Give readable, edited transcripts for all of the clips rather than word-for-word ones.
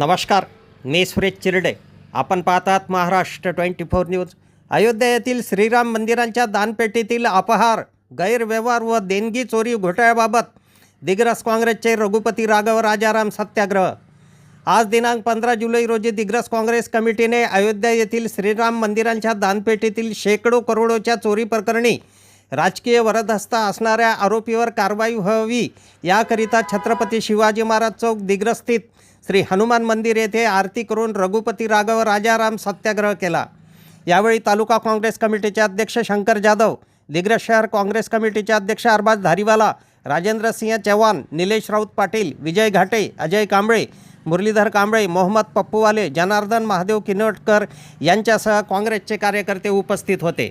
नमस्कार, मी सुरेश चिरडे. आपण पाहतात महाराष्ट्र 24 न्यूज. अयोध्या येथील श्रीराम मंदिरांच्या दानपेटीतील अपहार, गैरव्यवहार व देणगी चोरी घोटाळ्याबाबत दिग्रस काँग्रेसचे रघुपती राघव राजाराम सत्याग्रह. आज दिनांक 15 जुलै रोजी दिग्रस काँग्रेस कमिटीने अयोध्या येथील श्रीराम मंदिरांच्या दानपेटीतील शेकडो करोडोच्या चोरी प्रकरणी राजकीय वरदहस्त असणाऱ्या आरोपीवर कारवाई व्हावी याकरिता छत्रपती शिवाजी महाराज चौक दिग्रस्थित श्री हनुमान मंदिर येथे आरती करून रघुपती राघव राजाराम सत्याग्रह केला. यावेळी तालुका काँग्रेस कमिटीचे अध्यक्ष शंकर जाधव, दिग्रस शहर काँग्रेस कमिटीचे अध्यक्ष अरबाज धारीवाला, राजेंद्र सिंह चव्हाण, निलेश राऊत पाटील, विजय घाटे, अजय कांबळे, मुरलीधर कांबळे, मोहम्मद पप्पूवाले, जनार्दन महादेव किनवटकर यांच्यासह काँग्रेसचे कार्यकर्ते उपस्थित होते.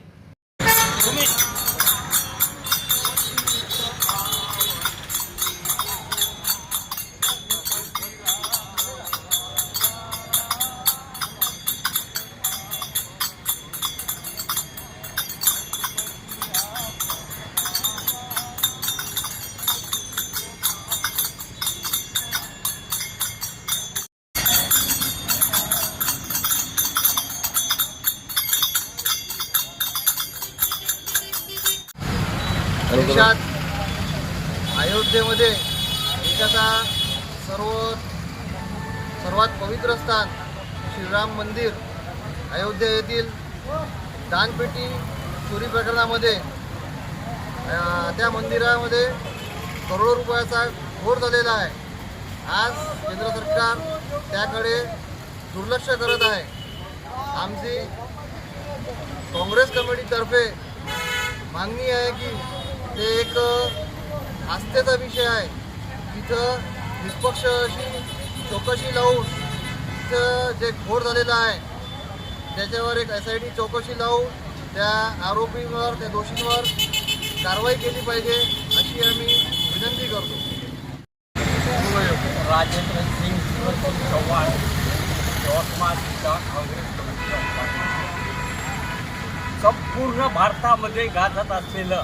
देशात अयोध्येमध्ये देशाचा सर्वात पवित्र स्थान श्रीराम मंदिर अयोध्या येथील दानपेटी चोरी प्रकरणामध्ये त्या मंदिरामध्ये करोडो रुपयाचा घोळ झालेला आहे. आज केंद्र सरकार त्याकडे दुर्लक्ष करत आहे. आमची काँग्रेस कमिटीतर्फे मागणी आहे की ते एक आस्थेचा विषय आहे. तिथं निष्पक्ष अशी चौकशी लावून तिथं जे घोळ झालेला आहे त्याच्यावर एक SIT चौकशी लावून त्या आरोपींवर, त्या दोषींवर कारवाई केली पाहिजे अशी आम्ही विनंती करतो. राजेंद्र सिंह चव्हाण, यवतमाळ जिल्हा काँग्रेस कमिटी. संपूर्ण भारतामध्ये गाजत असलेलं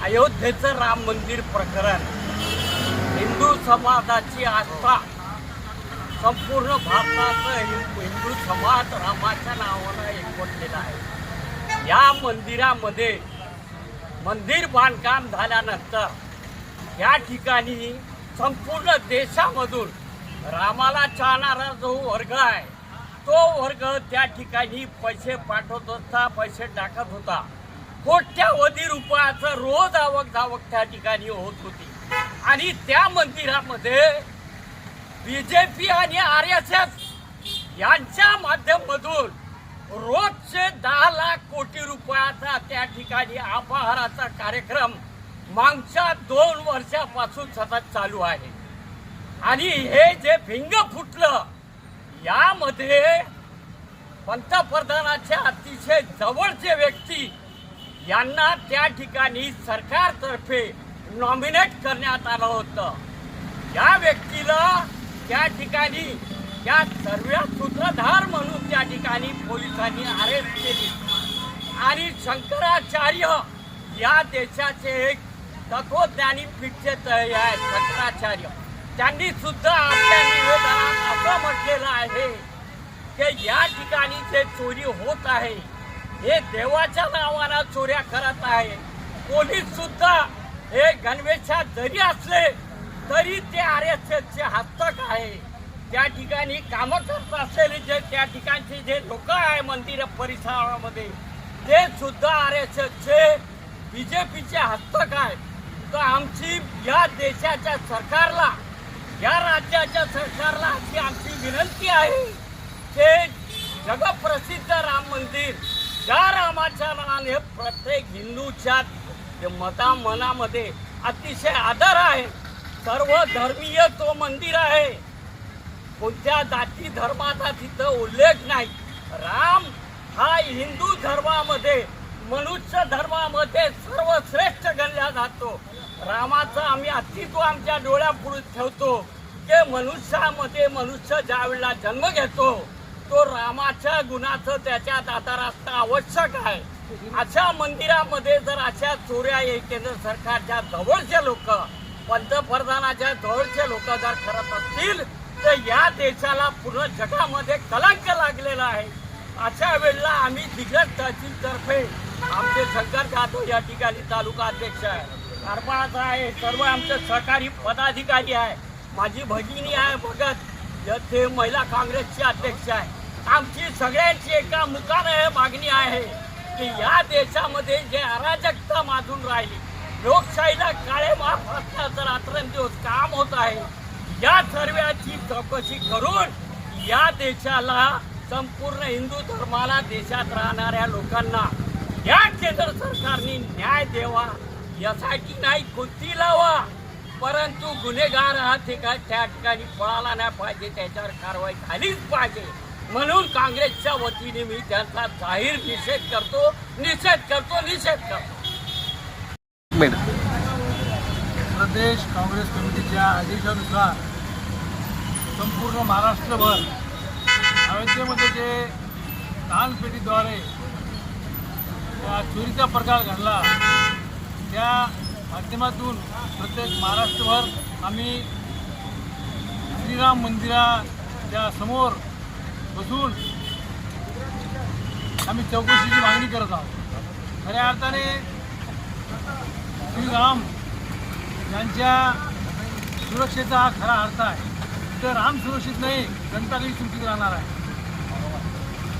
अयोध्येचं राम मंदिर प्रकरण, हिंदू समाजाची आस्था, संपूर्ण भारताचं हिंदू समाज रामाच्या नावानं एकवटलेला आहे. या मंदिरामध्ये मंदिर बांधकाम झाल्यानंतर या ठिकाणी संपूर्ण देशामधून रामाला चाहणारा जो वर्ग आहे तो वर्ग त्या ठिकाणी पैसे पाठवत होता, पैसे टाकत होता. कोट्यावधी रुपयाचं रोज आवक जावक त्या ठिकाणी होत होती. आणि त्या मंदिरामध्ये BJP आणि RSS यांच्या माध्यमातून रोजचे 10 लाख कोटी रुपयाचा त्या ठिकाणी अपहाराचा कार्यक्रम मागच्या 2 वर्षापासून सतत चालू आहे. आणि हे जे भिंग फुटलं यामध्ये पंतप्रधानाच्या अतिशय जवळचे व्यक्ती यांना त्या ठिकाणी सरकारतर्फे नॉमिनेट करण्यात आलं होतं. या व्यक्तीला त्या ठिकाणी त्या सर्व सूत्रधार म्हणून त्या ठिकाणी पोलिसांनी अरेस्ट केली. आणि शंकराचार्य या देशाचे एक तत्वज्ञानी पीठचे आहेत शंकराचार्य, त्यांनी सुद्धा आपल्या निवेदनात असं म्हटलेलं आहे की या ठिकाणी जे चोरी होत आहे हे देवाच्या नावानं चोऱ्या करत आहे. पोलीस सुद्धा हे गणवेशात जरी असले तरी ते RSSचे हस्तक आहे. त्या ठिकाणी कामं करत असलेले जे त्या ठिकाणचे जे लोक आहे मंदिर परिसरामध्ये ते सुद्धा RSSचे BJPचे हस्तक आहे. तर आमची या देशाच्या सरकारला, या राज्याच्या सरकारला अशी आमची विनंती आहे की जगप्रसिद्ध राम मंदिर, ज्या रामाच्या नावाने प्रत्येक हिंदूच्या मनामध्ये अतिशय आदर आहे, सर्व धर्मीय तो मंदिर आहे, कोणत्या जाती धर्माचा तिथं उल्लेख नाही. राम हा हिंदू धर्मामध्ये, मनुष्य धर्मामध्ये सर्वश्रेष्ठ गणला जातो. रामाचं आम्ही अस्तित्व आमच्या डोळ्यापुढे ठेवतो की मनुष्यामध्ये मनुष्य ज्या वेळेला जन्म घेतो तो रामाच्या गुणाचं त्याच्यात आधार असणं आवश्यक आहे. अशा मंदिरामध्ये जर अशा चोऱ्या केंद्र सरकारच्या जवळचे लोक, पंतप्रधानाच्या जवळचे लोक जर करत असतील तर या देशाला पूर्ण जगामध्ये कलंक लागलेला आहे. अशा वेळेला आम्ही दिग्रस तहसीलतर्फे आमचे शंकर जाधव या ठिकाणी तालुका अध्यक्ष आहे, कारभाराचा आहे, सर्व आमचे सहकारी पदाधिकारी आहे, माझी भगिनी आहे भगत, ते महिला काँग्रेसचे अध्यक्ष आहे. आमची सगळ्यांची एका मुखाने मागणी आहे की या देशामध्ये जे अराजकता माजून राहिली, लोकशाहीला काळे माप असण्याचं रात्रंदिवस काम होत आहे, या सर्वांची चौकशी करून या देशाला, संपूर्ण हिंदू धर्माला, देशात राहणाऱ्या लोकांना या केंद्र सरकारने न्याय द्यावा. यासाठी नाही कुस्ती लावा, परंतु गुन्हेगार हा त्या ठिकाणी पळाला नाही पाहिजे, त्याच्यावर कारवाई झालीच पाहिजे. म्हणून काँग्रेसच्या वतीने मी त्यांचा जाहीर निषेध करतो. प्रदेश काँग्रेस कमिटीच्या आदेशानुसार संपूर्ण महाराष्ट्रभर अयोध्येमध्ये जे दानपेटीद्वारे चोरीचा प्रकार घडला, त्या माध्यमातून प्रत्येक महाराष्ट्रभर आम्ही श्रीराम मंदिराच्या समोर बसून आम्ही चौकशीची मागणी करत आहोत. खऱ्या अर्थाने श्रीराम यांच्या सुरक्षेचा हा खरा अर्थ आहे. तर राम सुरक्षित नाही, जनता काही सुरक्षित राहणार आहे.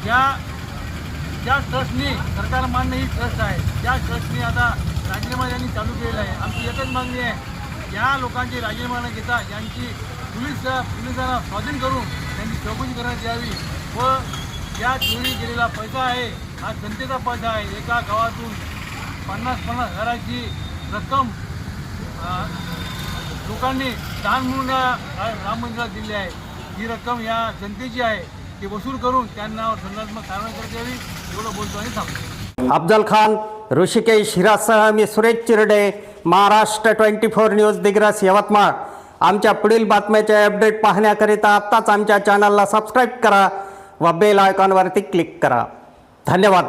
ज्या ट्रस्टनी, सरकार मान्य ही ट्रस्ट आहे, त्या ट्रस्टनी आता राजीनामा यांनी चालू केलेला आहे. आमची एकच मागणी आहे, या लोकांचे राजीनामा न घेता यांची पोलिसांना स्वाधीन करून त्यांची चौकशी करण्यात यावी व या चोरी केलेला पैसा आहे हा जनतेचा पैसा आहे. एका गावातून 50 घराची रक्कम लोकांनी दान म्हणून राम मंदिरात दिली आहे. ही रक्कम या जनतेची आहे, ती वसूल करून त्यांना दंडात्मक कारवाई करण्यात यावी एवढं बोलतो आणि थांबतो. अफजल खान, ऋषिकेश हिरासह मी सुरेश चिरडे, महाराष्ट्र 24 न्यूज, दिग्रस, यवतमाळ. आमच्या पुढील बातम्याचे अपडेट पाहण्याकरिता आत्ताच आमच्या चॅनलला सबस्क्राईब करा व बेल आयकॉनवरती क्लिक करा. धन्यवाद.